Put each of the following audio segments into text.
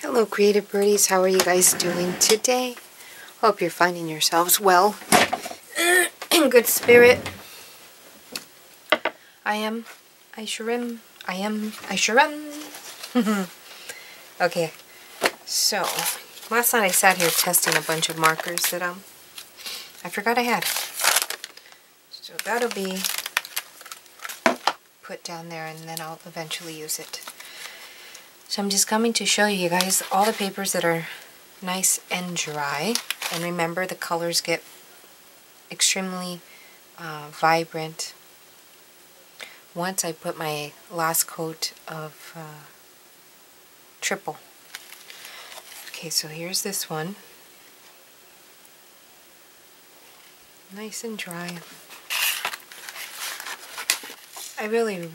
Hello creative birdies, how are you guys doing today? Hope you're finding yourselves well, in good spirit. I sure am. Okay, so last night I sat here testing a bunch of markers that I forgot I had. So that'll be put down there and then I'll eventually use it. So I'm just coming to show you guys all the papers that are nice and dry. And remember, the colors get extremely vibrant once I put my last coat of triple. Okay, so here's this one. Nice and dry. I really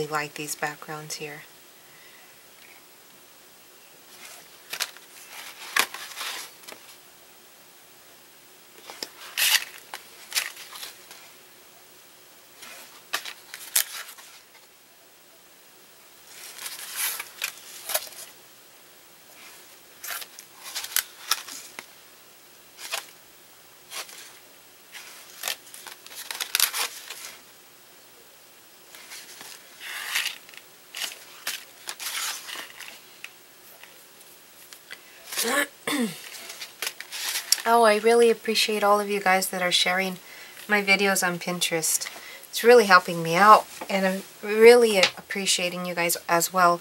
like these backgrounds here. Oh, I really appreciate all of you guys that are sharing my videos on Pinterest. It's really helping me out, and I'm really appreciating you guys as well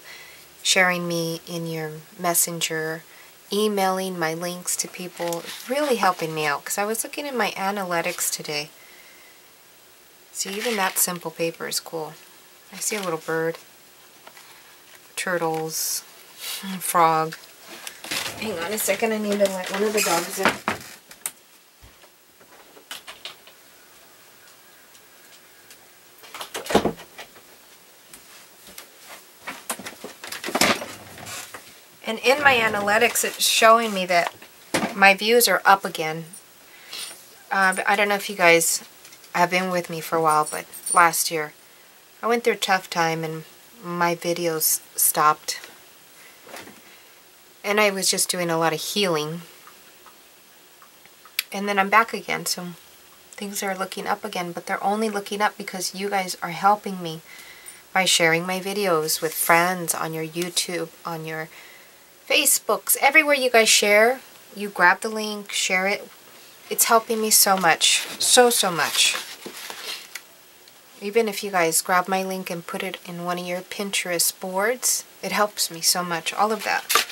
sharing me in your messenger, emailing my links to people. It's really helping me out because I was looking at my analytics today. See, even that simple paper is cool. I see a little bird, turtles, frog. Hang on a second, I need to let one of the dogs in. And in my analytics, it's showing me that my views are up again. I don't know if you guys have been with me for a while, but last year I went through a tough time and my videos stopped. And I was just doing a lot of healing. And then I'm back again, so things are looking up again, but they're only looking up because you guys are helping me by sharing my videos with friends on your YouTube, on your Facebooks, everywhere you guys share. You grab the link, share it. It's helping me so much. So much. Even if you guys grab my link and put it in one of your Pinterest boards, it helps me so much. All of that.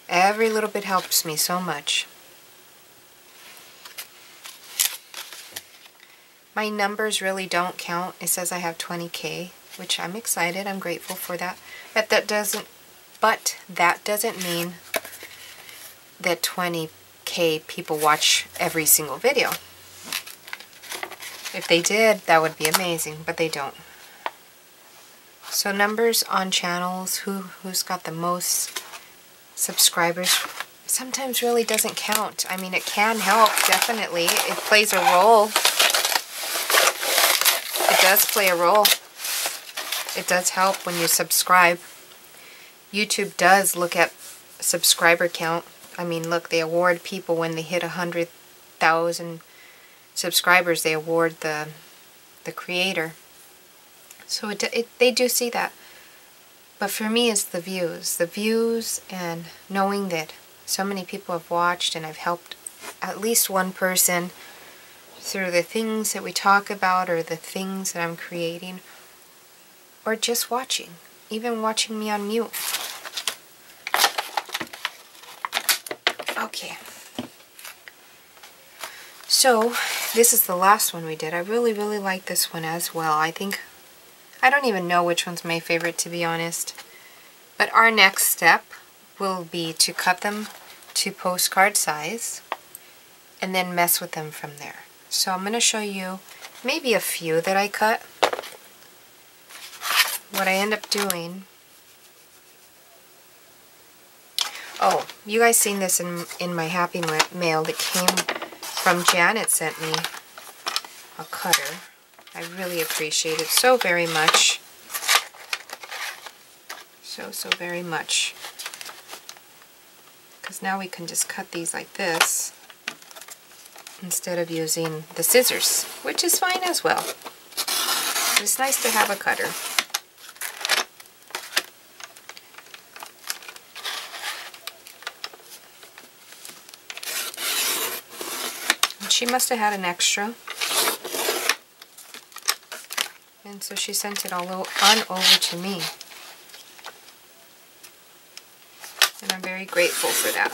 Every little bit helps me so much. My numbers really don't count. It says I have 20K, which I'm excited. I'm grateful for that. But that doesn't mean that 20K people watch every single video. If they did, that would be amazing, but they don't. So numbers on channels, who's got the most subscribers, sometimes really doesn't count. I mean, it can help, definitely. It plays a role. It does play a role. It does help when you subscribe. YouTube does look at subscriber count. I mean, look, they award people when they hit 100,000 subscribers. They award the creator. So they do see that. But for me, it's the views, and knowing that so many people have watched and I've helped at least one person through the things that we talk about or the things that I'm creating, or just watching, even watching me on mute. Okay. So, this is the last one we did. I really like this one as well. I don't even know which one's my favorite, to be honest. But our next step will be to cut them to postcard size and then mess with them from there. So I'm going to show you maybe a few that I cut. What I end up doing... Oh, you guys seen this in my Happy Mail that came from Janet, sent me a cutter. I really appreciate it so very much. So very much. because now we can just cut these like this instead of using the scissors, which is fine as well. It's nice to have a cutter. And she must have had an extra, and so she sent it all on over to me. And I'm very grateful for that.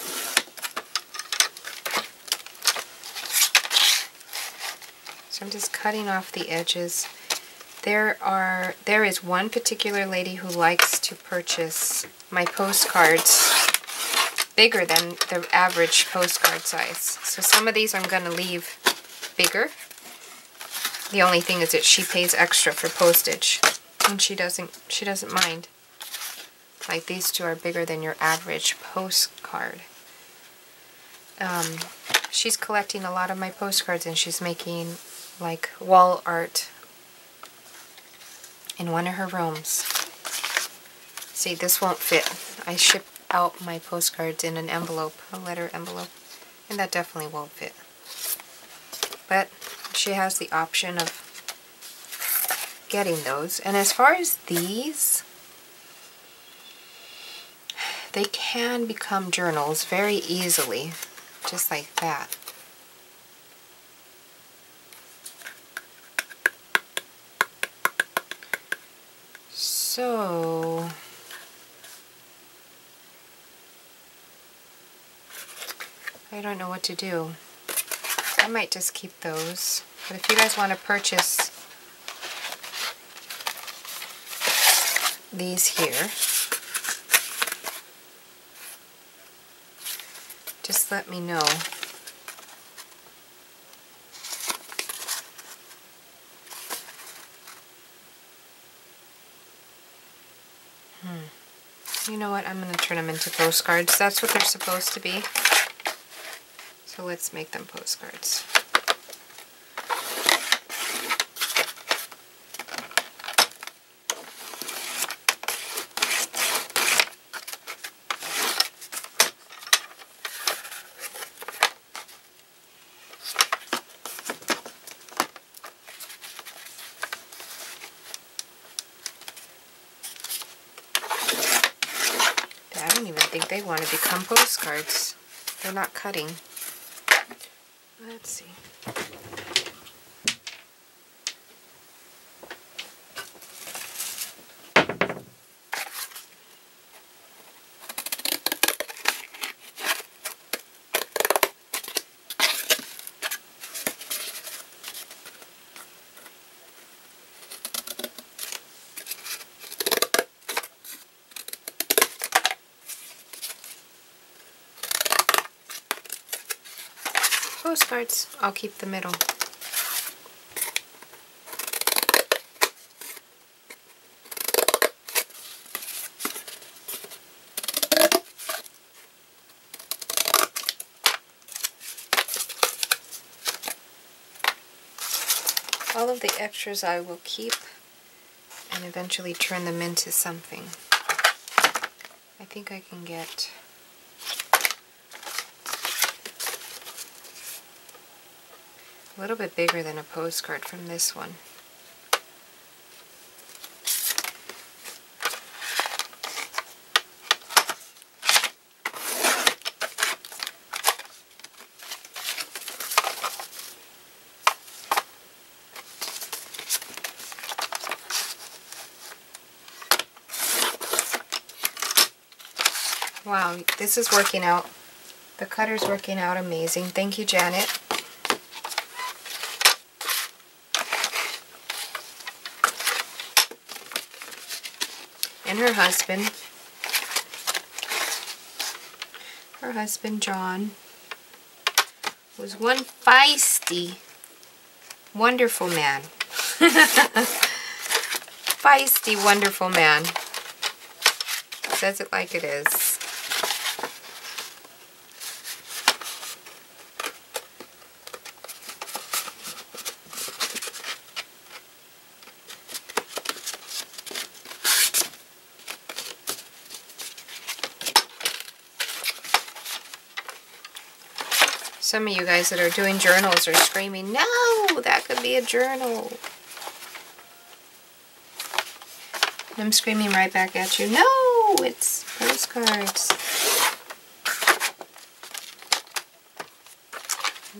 So I'm just cutting off the edges. There is one particular lady who likes to purchase my postcards bigger than the average postcard size. So some of these I'm going to leave bigger. The only thing is that she pays extra for postage, and she doesn't mind. Like these two are bigger than your average postcard. She's collecting a lot of my postcards, and she's making like wall art in one of her rooms. See, this won't fit. I ship out my postcards in an envelope, a letter envelope, and that definitely won't fit. But she has the option of getting those. And as far as these, they can become journals very easily, just like that. So, I don't know what to do. I might just keep those. But if you guys want to purchase these here, just let me know. You know what? I'm going to turn them into postcards. That's what they're supposed to be. So let's make them postcards. I don't even think they want to become postcards. They're not cutting. Let's see. Postcards, I'll keep the middle. All of the extras I will keep and eventually turn them into something. I think I can get a little bit bigger than a postcard from this one. Wow, this is working out. The cutter's working out amazing. Thank you, Janet. And her husband. Her husband, John, was one feisty, wonderful man. Feisty, wonderful man. Says it like it is. Some of you guys that are doing journals are screaming, no, that could be a journal. I'm screaming right back at you, no, it's postcards.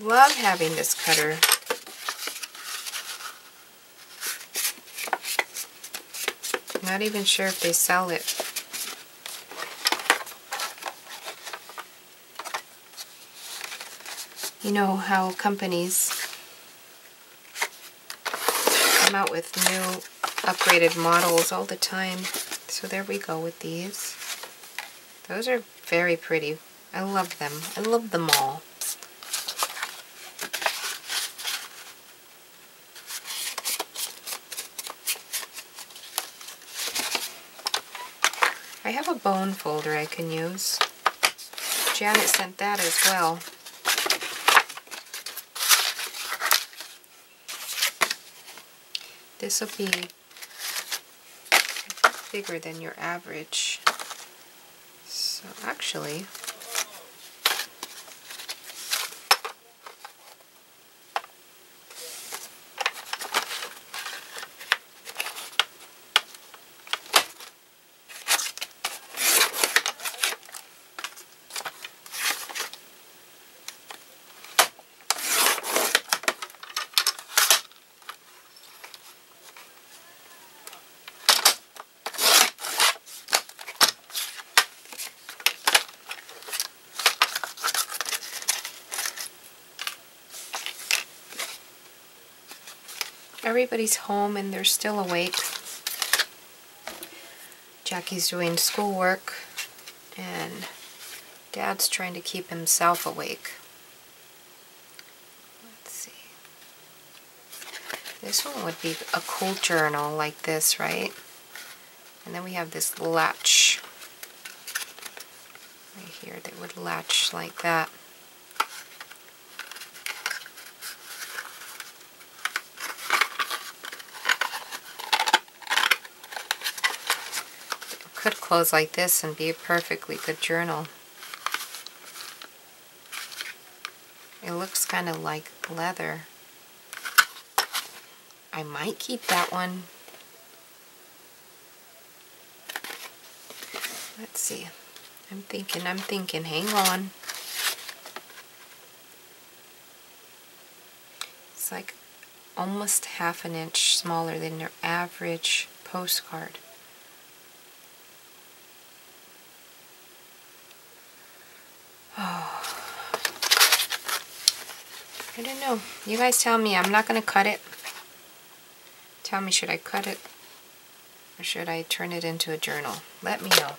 Love having this cutter. Not even sure if they sell it. You know how companies come out with new upgraded models all the time. So there we go with these. Those are very pretty. I love them. I love them all. I have a bone folder I can use. Janet sent that as well. This will be bigger than your average. So actually, everybody's home and they're still awake. Jackie's doing schoolwork and Dad's trying to keep himself awake. Let's see. This one would be a cool journal like this, right? And then we have this latch right here that would latch like that. Could close like this and be a perfectly good journal. It looks kind of like leather. I might keep that one. Let's see. I'm thinking, hang on. It's like almost half an inch smaller than your average postcard. Oh, I don't know. You guys tell me. I'm not going to cut it. Tell me, should I cut it or should I turn it into a journal? Let me know.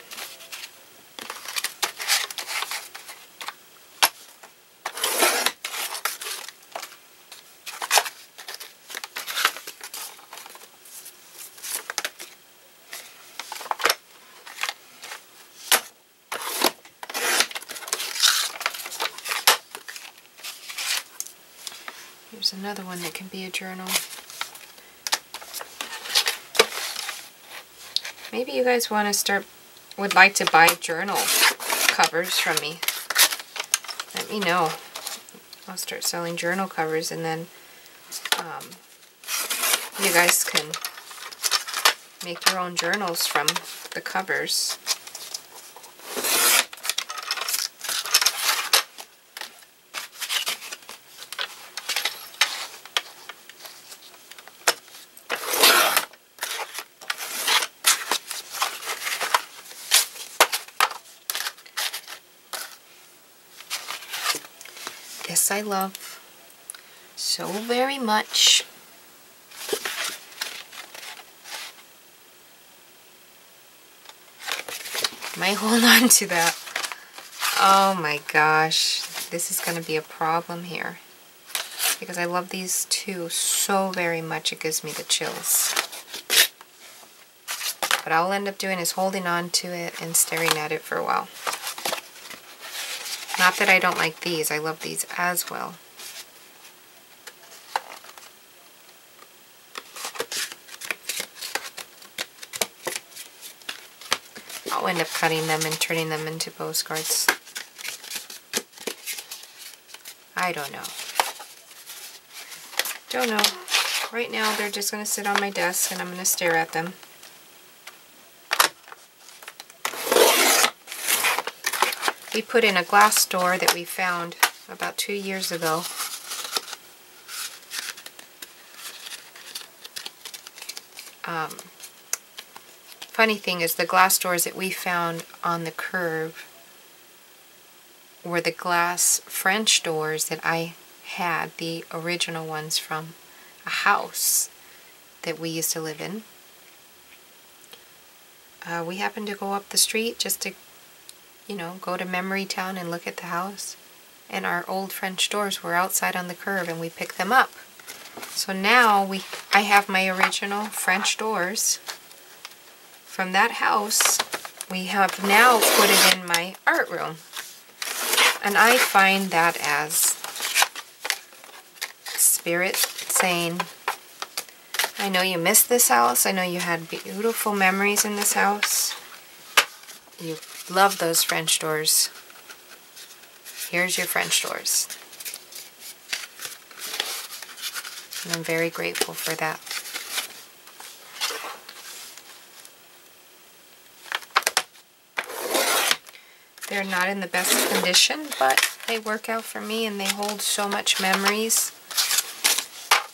Here's another one that can be a journal. Maybe you guys want to would like to buy journal covers from me. Let me know. I'll start selling journal covers and then you guys can make your own journals from the covers. This I love so very much. Might hold on to that. Oh my gosh, this is going to be a problem here because I love these two so very much. It gives me the chills. What I'll end up doing is holding on to it and staring at it for a while. Not that I don't like these, I love these as well. I'll end up cutting them and turning them into postcards. I don't know. Don't know. Right now they're just going to sit on my desk and I'm going to stare at them. We put in a glass door that we found about 2 years ago. Funny thing is, the glass doors that we found on the curb were the glass French doors that I had, the original ones from a house that we used to live in. We happened to go up the street just to, you know, go to Memory Town and look at the house. And our old French doors were outside on the curb and we picked them up. So now I have my original French doors from that house. We have now put it in my art room. And I find that as spirit saying, I know you missed this house. I know you had beautiful memories in this house. You love those French doors. Here's your French doors. And I'm very grateful for that. They're not in the best condition, but they work out for me and they hold so much memories.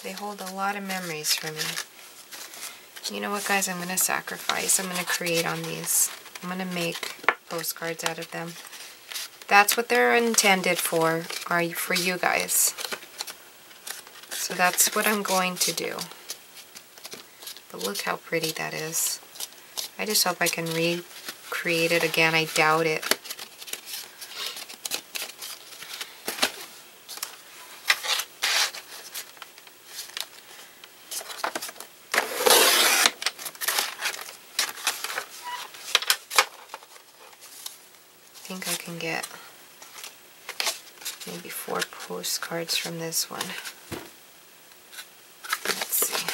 They hold a lot of memories for me. You know what, guys? I'm going to sacrifice. I'm going to create on these. I'm going to make postcards out of them. That's what they're intended for you guys. So that's what I'm going to do. But look how pretty that is. I just hope I can recreate it again. I doubt it. I think I can get maybe 4 postcards from this one. Let's see.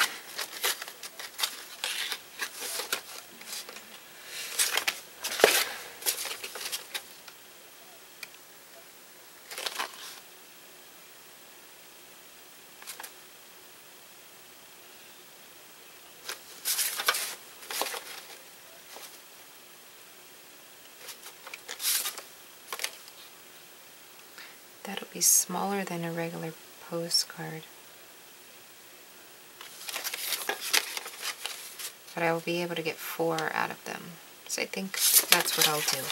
That'll be smaller than a regular postcard. But I will be able to get 4 out of them. So I think that's what I'll do.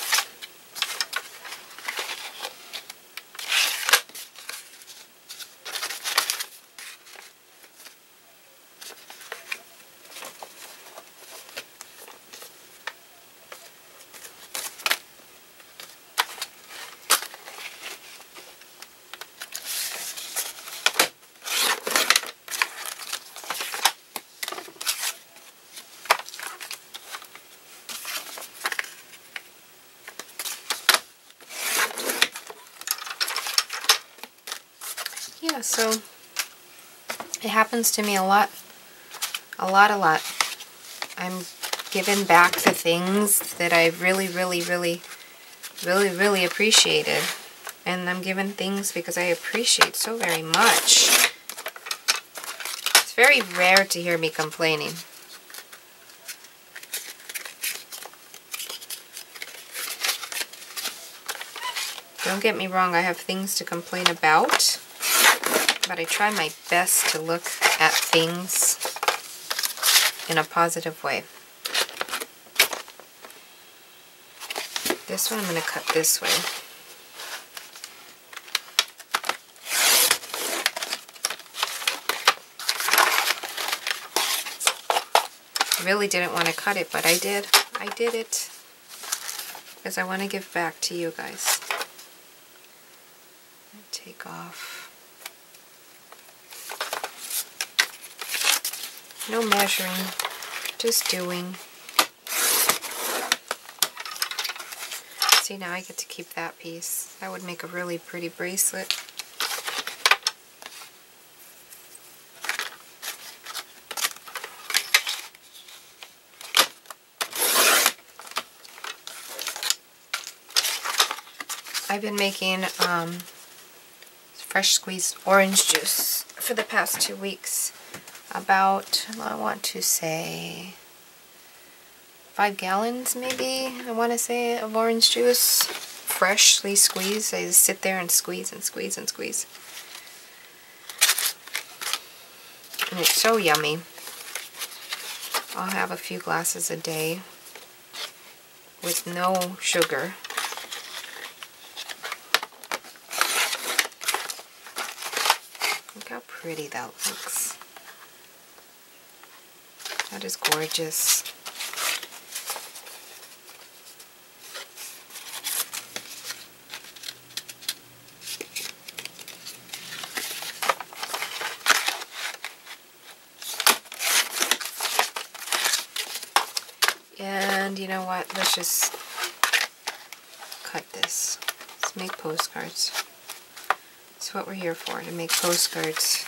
Yeah, so it happens to me a lot. I'm giving back the things that I really appreciated. And I'm giving things because I appreciate so very much. It's very rare to hear me complaining. Don't get me wrong, I have things to complain about. But I try my best to look at things in a positive way. This one I'm going to cut this way. I really didn't want to cut it, but I did. I did it because I want to give back to you guys. Take off. No measuring, just doing. See, now I get to keep that piece. That would make a really pretty bracelet. I've been making fresh squeezed orange juice for the past 2 weeks. About, I want to say, 5 gallons maybe, I want to say, of orange juice. Freshly squeezed. I just sit there and squeeze and squeeze and squeeze. And it's so yummy. I'll have a few glasses a day with no sugar. Look how pretty that looks. That is gorgeous. And you know what? Let's just cut this. Let's make postcards. That's what we're here for, to make postcards.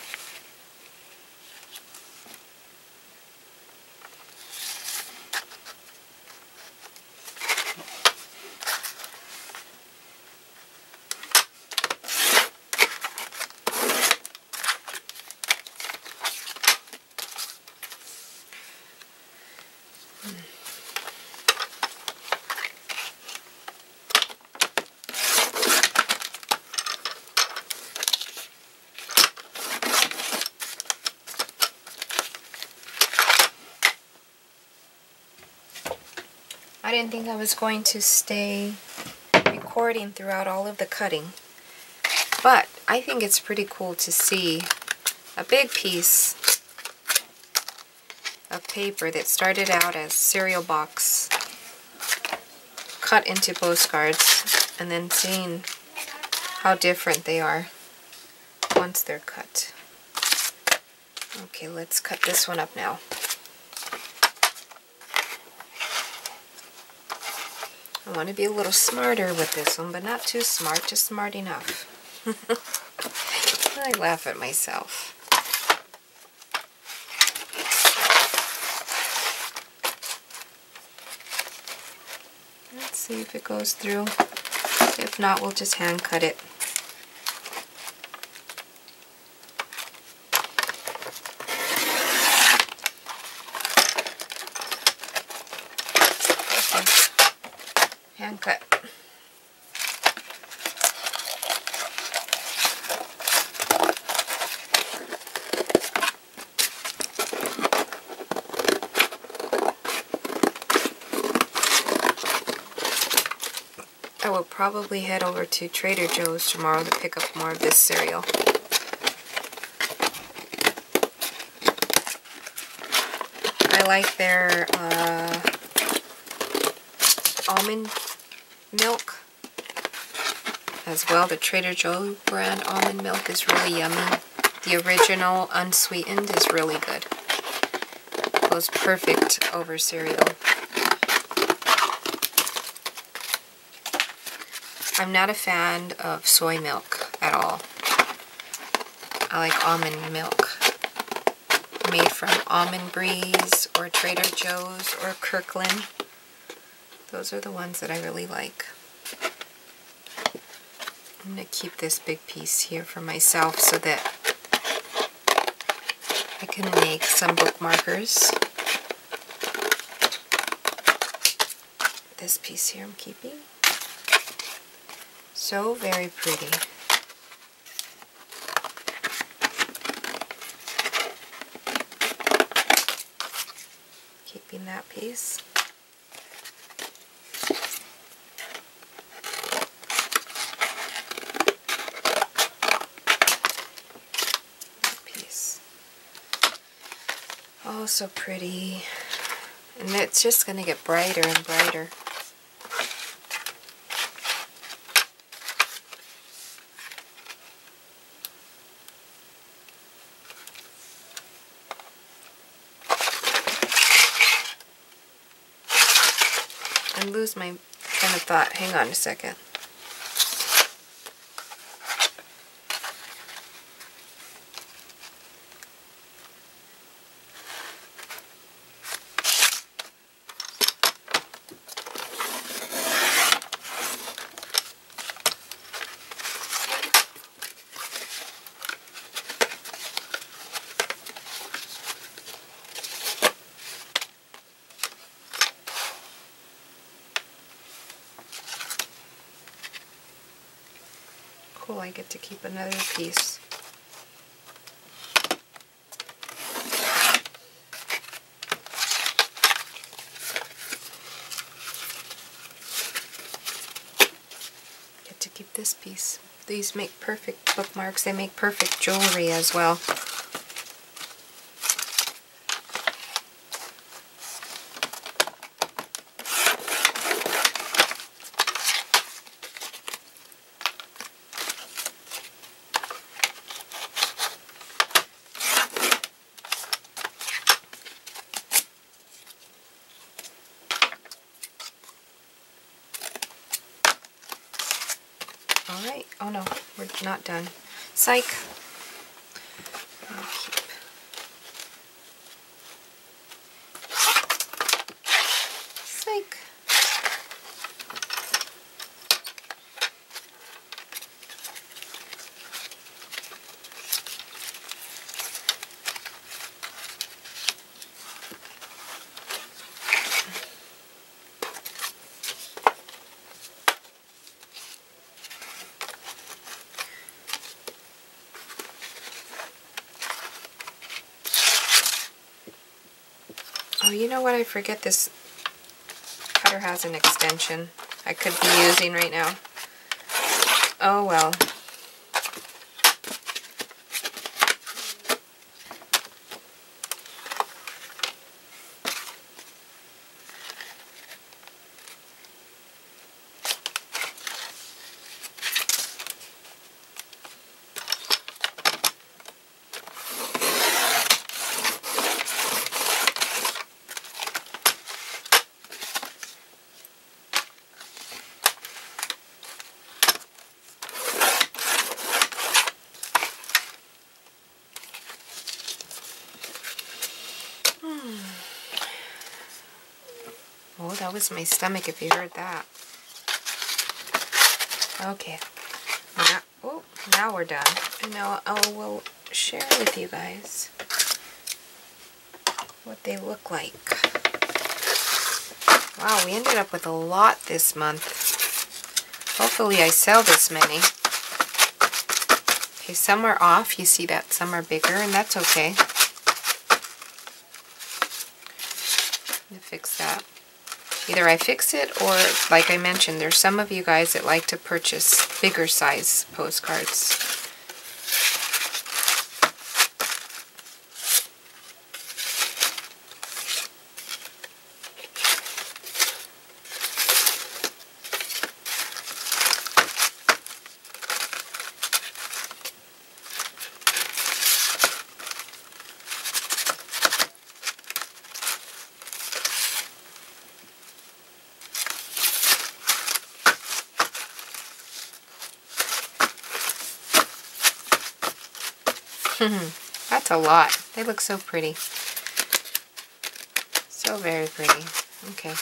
I didn't think I was going to stay recording throughout all of the cutting, but I think it's pretty cool to see a big piece of paper that started out as cereal box cut into postcards, and then seeing how different they are once they're cut. Okay, let's cut this one up now. I want to be a little smarter with this one, but not too smart, just smart enough. I laugh at myself. Let's see if it goes through. If not, we'll just hand cut it. Hand cut. I will probably head over to Trader Joe's tomorrow to pick up more of this cereal. I like their almond milk as well. The Trader Joe brand almond milk is really yummy. The original unsweetened is really good. Goes perfect over cereal. I'm not a fan of soy milk at all. I like almond milk. Made from Almond Breeze or Trader Joe's or Kirkland. Those are the ones that I really like. I'm going to keep this big piece here for myself so that I can make some bookmarkers. This piece here I'm keeping. So very pretty. Keeping that piece. Oh, so pretty. And it's just going to get brighter and brighter. I lose my train of thought. Hang on a second. cool, I get to keep another piece. Get to keep this piece. These make perfect bookmarks. They make perfect jewelry as well. Alright, oh no, we're not done. Psych! I'll keep. Psych! Oh, you know what? I forget this cutter has an extension I could be using right now. Oh well. Oh, that was my stomach if you heard that. Okay. Now we're done. And now I will share with you guys what they look like. Wow, we ended up with a lot this month. Hopefully I sell this many. Okay, some are off. You see that some are bigger, and that's okay. I'm gonna fix that. Either I fix it, or like I mentioned, there's some of you guys that like to purchase bigger size postcards. That's a lot. They look so pretty. So very pretty. Okay.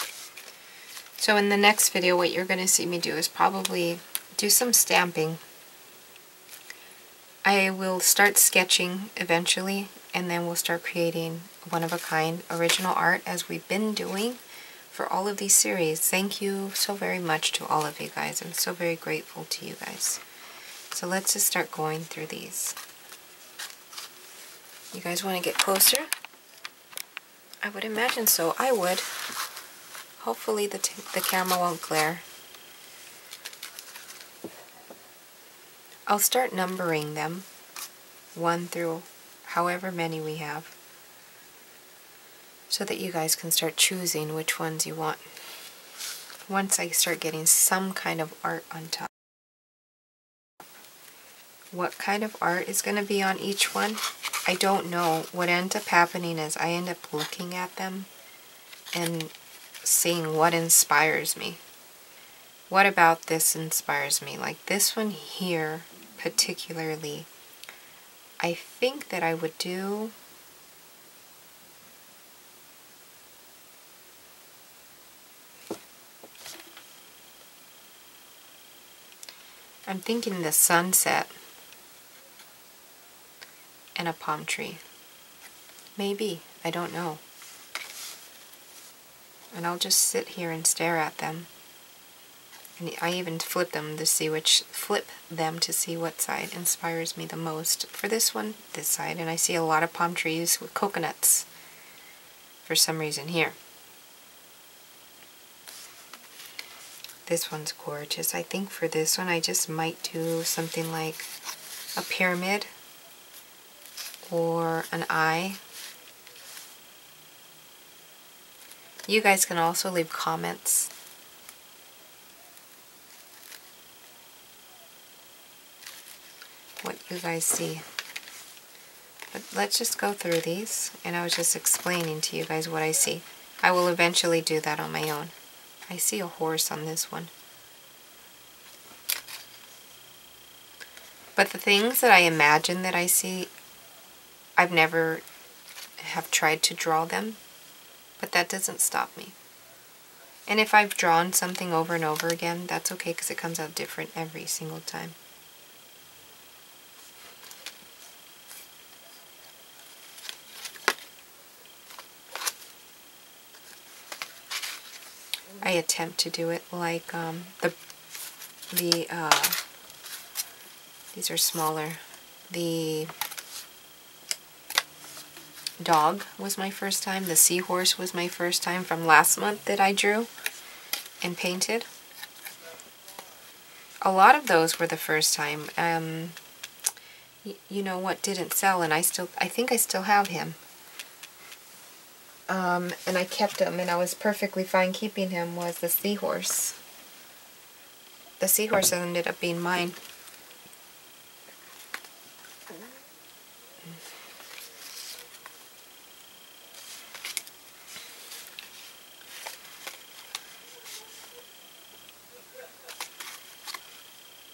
So in the next video, what you're going to see me do is probably do some stamping. I will start sketching eventually, and then we'll start creating one-of-a-kind original art as we've been doing for all of these series. Thank you so very much to all of you guys. I'm so very grateful to you guys. So let's just start going through these. You guys want to get closer? I would imagine so. I would. Hopefully the camera won't glare. I'll start numbering them, 1 through however many we have, so that you guys can start choosing which ones you want. Once I start getting some kind of art on top. What kind of art is going to be on each one, I don't know. What ends up happening is I end up looking at them and seeing what inspires me. What about this inspires me? Like this one here particularly, I think that I would do I'm thinking the sunset and a palm tree. Maybe. I don't know. And I'll just sit here and stare at them. And I even flip them to see what side inspires me the most. For this one, this side, and I see a lot of palm trees with coconuts for some reason here. This one's gorgeous. I think for this one I just might do something like a pyramid or an eye. You guys can also leave comments. What you guys see. But let's just go through these, and I was just explaining to you guys what I see. I will eventually do that on my own. I see a horse on this one. But the things that I imagine that I see, I've never have tried to draw them, but that doesn't stop me. And if I've drawn something over and over again, that's okay because it comes out different every single time. I attempt to do it like these are smaller. The dog was my first time. The seahorse was my first time from last month that I drew and painted. A lot of those were the first time. You know what didn't sell, and I think I still have him. And I kept him, and I was perfectly fine keeping him, was the seahorse. The seahorse ended up being mine.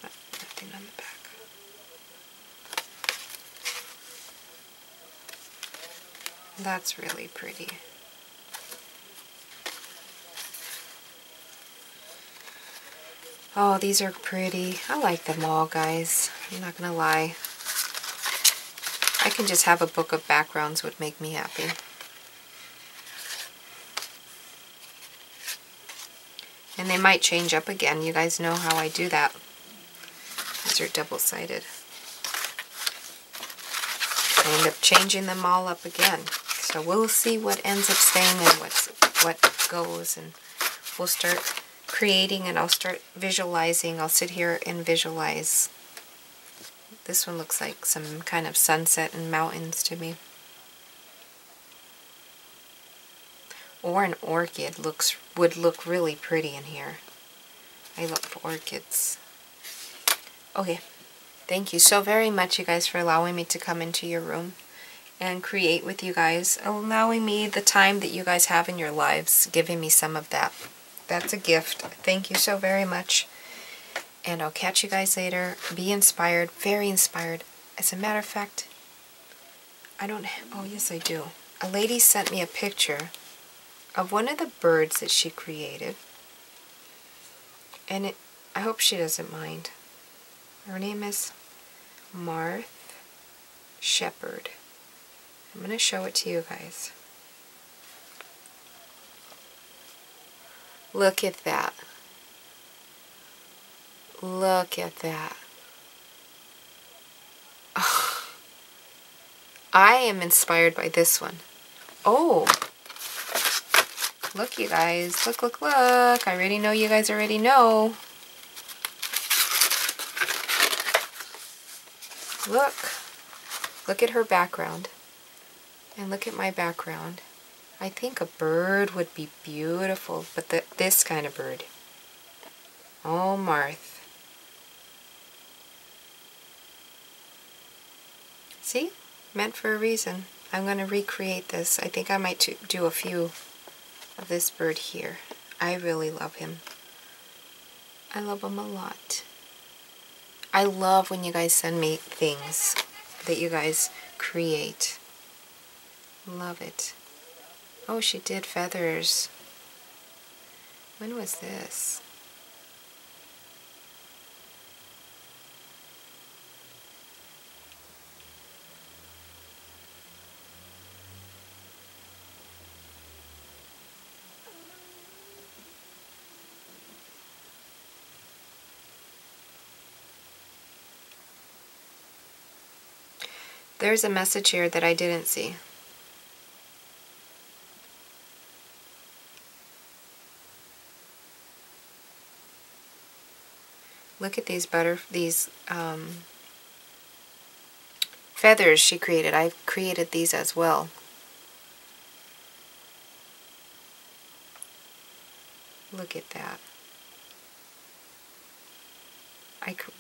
Nothing on the back. That's really pretty. Oh, these are pretty. I like them all, guys. I'm not gonna lie. I can just have a book of backgrounds would make me happy. And they might change up again. You guys know how I do that. These are double-sided. I end up changing them all up again. So we'll see what ends up staying and what goes, and we'll start creating, and I'll start visualizing. I'll sit here and visualize. This one looks like some kind of sunset and mountains to me. Or an orchid would look really pretty in here. I love orchids. Okay. Thank you so very much, you guys, for allowing me to come into your room and create with you guys, allowing me the time that you guys have in your lives, giving me some of that. That's a gift. Thank you so very much. And I'll catch you guys later. Be inspired, very inspired. As a matter of fact, oh yes I do. A lady sent me a picture of one of the birds that she created. And I hope she doesn't mind. Her name is Martha Shepherd. I'm going to show it to you guys. Look at that. Look at that. Oh, I am inspired by this one. Oh, look you guys. Look, look, look. I already know you guys already know. Look. Look at her background. And look at my background. I think a bird would be beautiful, but this kind of bird. Oh, Martha. See? Meant for a reason. I'm going to recreate this. I think I might do a few of this bird here. I really love him. I love him a lot. I love when you guys send me things that you guys create. Love it. Oh, she did feathers. When was this? There's a message here that I didn't see. Look at these feathers she created. I created these as well. Look at that.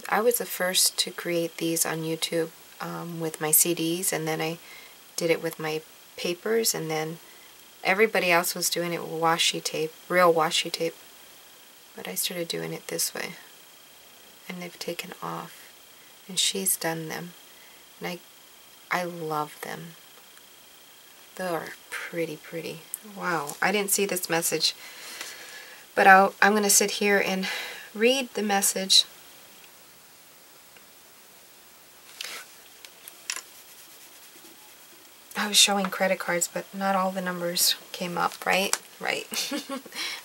I was the first to create these on YouTube with my CDs, and then I did it with my papers, and then everybody else was doing it with washi tape, real washi tape. But I started doing it this way. And they've taken off. And she's done them. And I love them. They are pretty, pretty. Wow, I didn't see this message. But I'm going to sit here and read the message. I was showing credit cards, but not all the numbers came up, right? Right.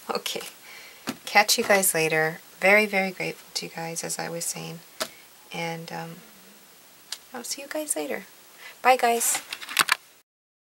Okay. Catch you guys later. Very, very grateful to you guys, as I was saying. And I'll see you guys later. Bye, guys.